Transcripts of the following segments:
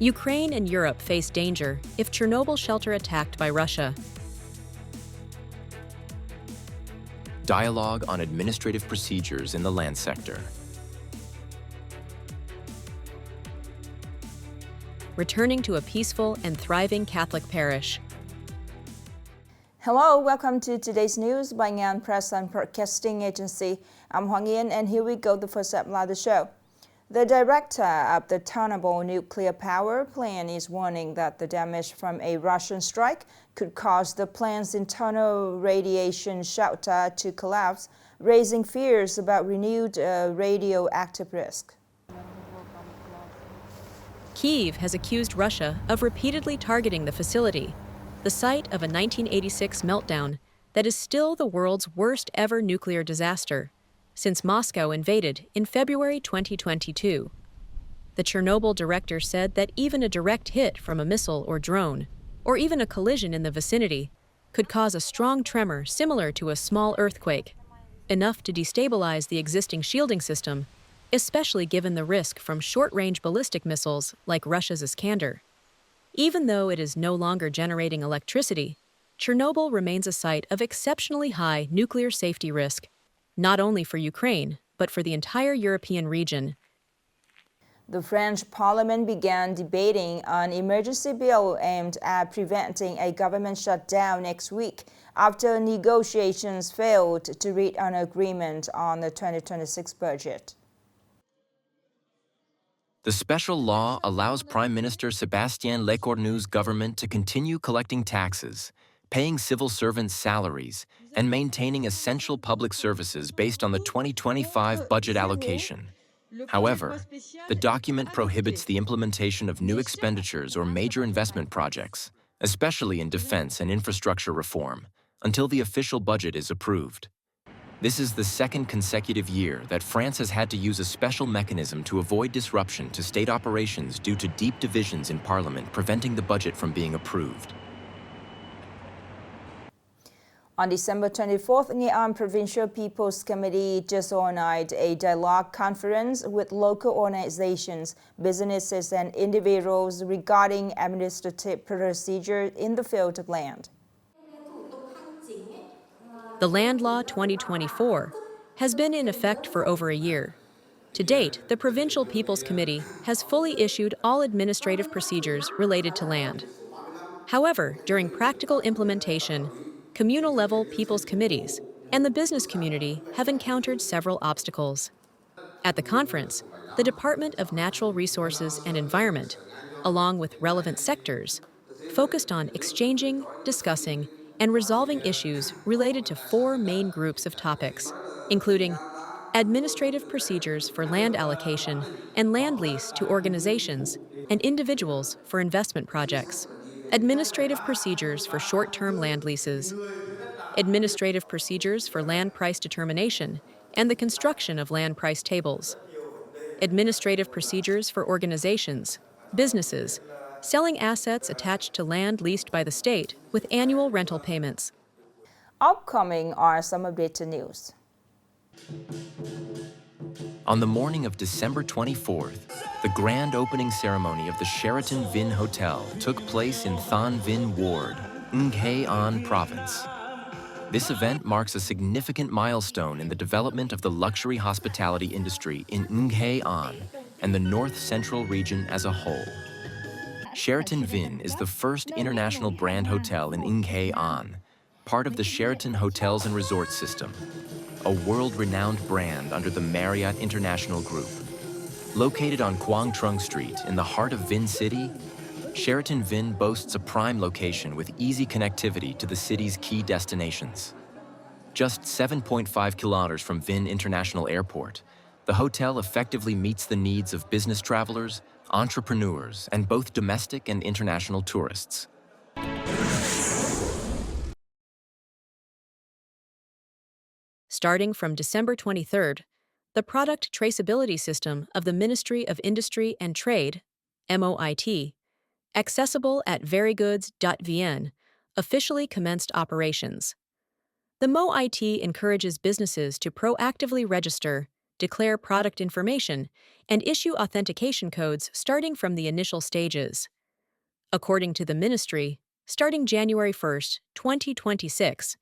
Ukraine and Europe face danger if Chernobyl shelter attacked by Russia. Dialogue on administrative procedures in the land sector. Returning to a peaceful and thriving Catholic parish. Hello, welcome to today's news by Nghệ An Press and Broadcasting Agency. I'm Hoàng Yên, and here we go, the first up of the show. The director of the Chernobyl nuclear power plant is warning that the damage from a Russian strike could cause the plant's internal radiation shelter to collapse, raising fears about renewed radioactive risk. Kyiv has accused Russia of repeatedly targeting the facility, the site of a 1986 meltdown that is still the world's worst ever nuclear disaster, since Moscow invaded in February 2022. The Chernobyl director said that even a direct hit from a missile or drone, or even a collision in the vicinity, could cause a strong tremor similar to a small earthquake, enough to destabilize the existing shielding system, especially given the risk from short-range ballistic missiles like Russia's Iskander. Even though it is no longer generating electricity, Chernobyl remains a site of exceptionally high nuclear safety risk, not only for Ukraine, but for the entire European region. The French Parliament began debating an emergency bill aimed at preventing a government shutdown next week after negotiations failed to reach an agreement on the 2026 budget. The special law allows Prime Minister Sébastien Lecornu's government to continue collecting taxes, paying civil servants' salaries, and maintaining essential public services based on the 2025 budget allocation. However, the document prohibits the implementation of new expenditures or major investment projects, especially in defense and infrastructure reform, until the official budget is approved. This is the second consecutive year that France has had to use a special mechanism to avoid disruption to state operations due to deep divisions in Parliament preventing the budget from being approved. On December 24th, Nghệ An Provincial People's Committee just organized a dialogue conference with local organizations, businesses, and individuals regarding administrative procedure in the field of land. The Land Law 2024 has been in effect for over a year. To date, the Provincial People's Committee has fully issued all administrative procedures related to land. However, during practical implementation, communal-level people's committees and the business community have encountered several obstacles. At the conference, the Department of Natural Resources and Environment, along with relevant sectors, focused on exchanging, discussing, and resolving issues related to four main groups of topics, including administrative procedures for land allocation and land lease to organizations and individuals for investment projects, administrative procedures for short-term land leases, administrative procedures for land price determination and the construction of land price tables, administrative procedures for organizations, businesses, selling assets attached to land leased by the state with annual rental payments. Upcoming are some updated news. On the morning of December 24th, the grand opening ceremony of the Sheraton Vinh Hotel took place in Thanh Vinh Ward, Nghệ An Province. This event marks a significant milestone in the development of the luxury hospitality industry in Nghệ An and the north-central region as a whole. Sheraton Vinh is the first international brand hotel in Nghệ An, part of the Sheraton Hotels and Resorts system, a world-renowned brand under the Marriott International Group. Located on Quang Trung Street in the heart of Vinh City, Sheraton Vinh boasts a prime location with easy connectivity to the city's key destinations. Just 7.5 kilometers from Vinh International Airport, the hotel effectively meets the needs of business travelers, entrepreneurs, and both domestic and international tourists. Starting from December 23rd, the product traceability system of the Ministry of Industry and Trade, MOIT, accessible at verygoods.vn, officially commenced operations. The MOIT encourages businesses to proactively register, declare product information, and issue authentication codes starting from the initial stages. According to the ministry, starting January 1st, 2026,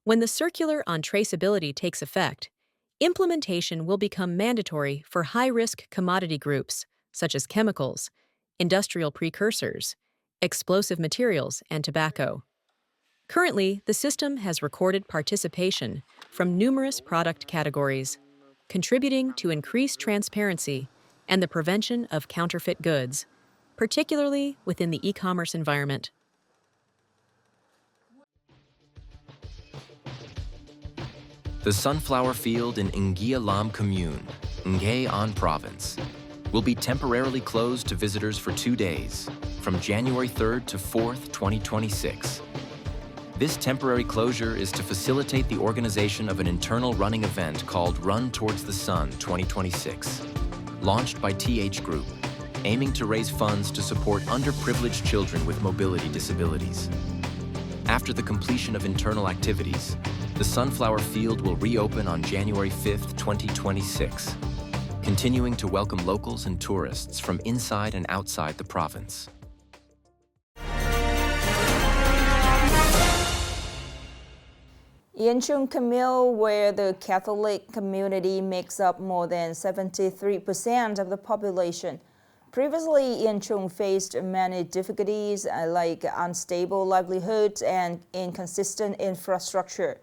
when the circular on traceability takes effect, implementation will become mandatory for high-risk commodity groups, such as chemicals, industrial precursors, explosive materials, and tobacco. Currently, the system has recorded participation from numerous product categories, contributing to increased transparency and the prevention of counterfeit goods, particularly within the e-commerce environment. The sunflower field in Nghe Lam Commune, Nghệ An Province, will be temporarily closed to visitors for 2 days, from January 3rd to 4th, 2026. This temporary closure is to facilitate the organization of an internal running event called Run Towards the Sun 2026, launched by TH Group, aiming to raise funds to support underprivileged children with mobility disabilities. After the completion of internal activities, the sunflower field will reopen on January 5th, 2026, continuing to welcome locals and tourists from inside and outside the province. In Trung Camille, where the Catholic community makes up more than 73% of the population, previously Yên Trung faced many difficulties like unstable livelihoods and inconsistent infrastructure.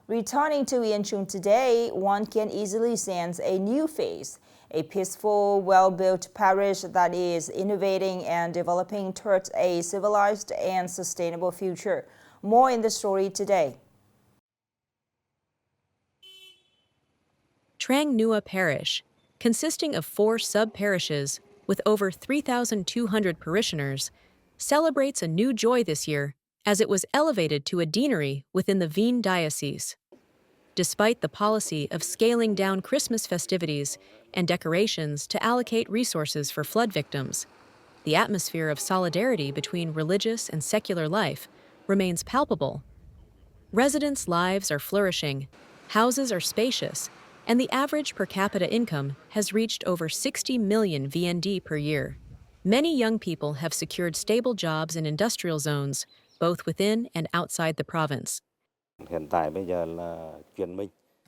Returning to Yên Trung today, one can easily sense a new phase, a peaceful, well-built parish that is innovating and developing towards a civilized and sustainable future. More in the story today. Trang Nua Parish, consisting of 4 sub-parishes with over 3,200 parishioners, celebrates a new joy this year as it was elevated to a deanery within the Vinh diocese. Despite the policy of scaling down Christmas festivities and decorations to allocate resources for flood victims, the atmosphere of solidarity between religious and secular life remains palpable. Residents' lives are flourishing, houses are spacious, and the average per capita income has reached over 60 million VND per year. Many young people have secured stable jobs in industrial zones, both within and outside the province.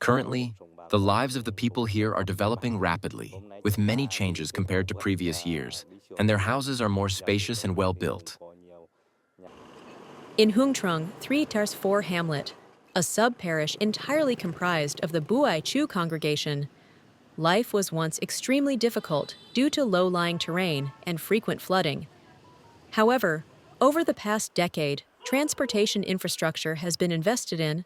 Currently, the lives of the people here are developing rapidly, with many changes compared to previous years, and their houses are more spacious and well-built. In Hung Trung, 3 Tars 4 Hamlet, a sub-parish entirely comprised of the Buai Chu congregation, life was once extremely difficult due to low-lying terrain and frequent flooding. However, over the past decade, transportation infrastructure has been invested in,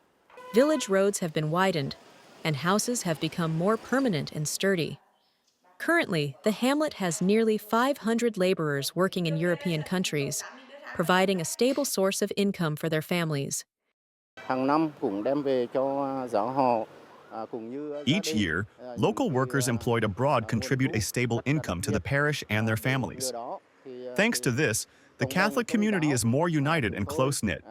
village roads have been widened, and houses have become more permanent and sturdy. Currently, the hamlet has nearly 500 laborers working in European countries, providing a stable source of income for their families. Each year, local workers employed abroad contribute a stable income to the parish and their families. Thanks to this, the Catholic community is more united and close-knit.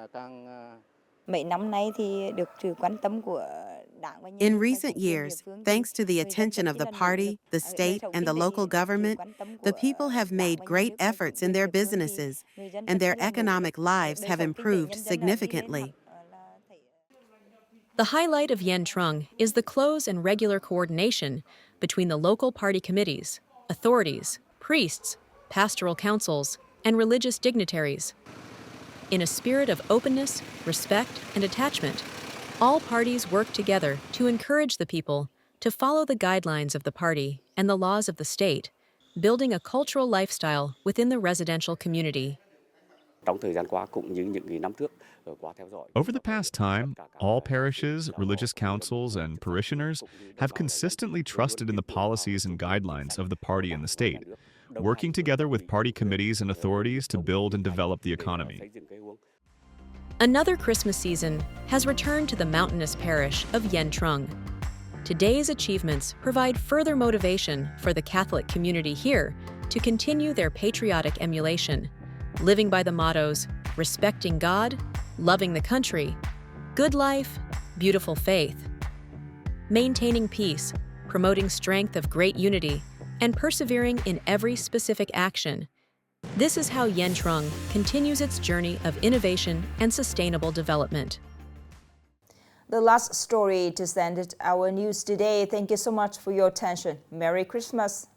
In recent years, thanks to the attention of the party, the state, and the local government, the people have made great efforts in their businesses, and their economic lives have improved significantly. The highlight of Yen Trung is the close and regular coordination between the local party committees, authorities, priests, pastoral councils, and religious dignitaries. In a spirit of openness, respect, and attachment, all parties work together to encourage the people to follow the guidelines of the party and the laws of the state, building a cultural lifestyle within the residential community. Over the past time, all parishes, religious councils, and parishioners have consistently trusted in the policies and guidelines of the party and the state, working together with party committees and authorities to build and develop the economy. Another Christmas season has returned to the mountainous parish of Yen Trung. Today's achievements provide further motivation for the Catholic community here to continue their patriotic emulation, living by the mottos, respecting God, loving the country, good life, beautiful faith. Maintaining peace, promoting strength of great unity, and persevering in every specific action. This is how Yen Trung continues its journey of innovation and sustainable development. The last story just ended our news today. Thank you so much for your attention. Merry Christmas.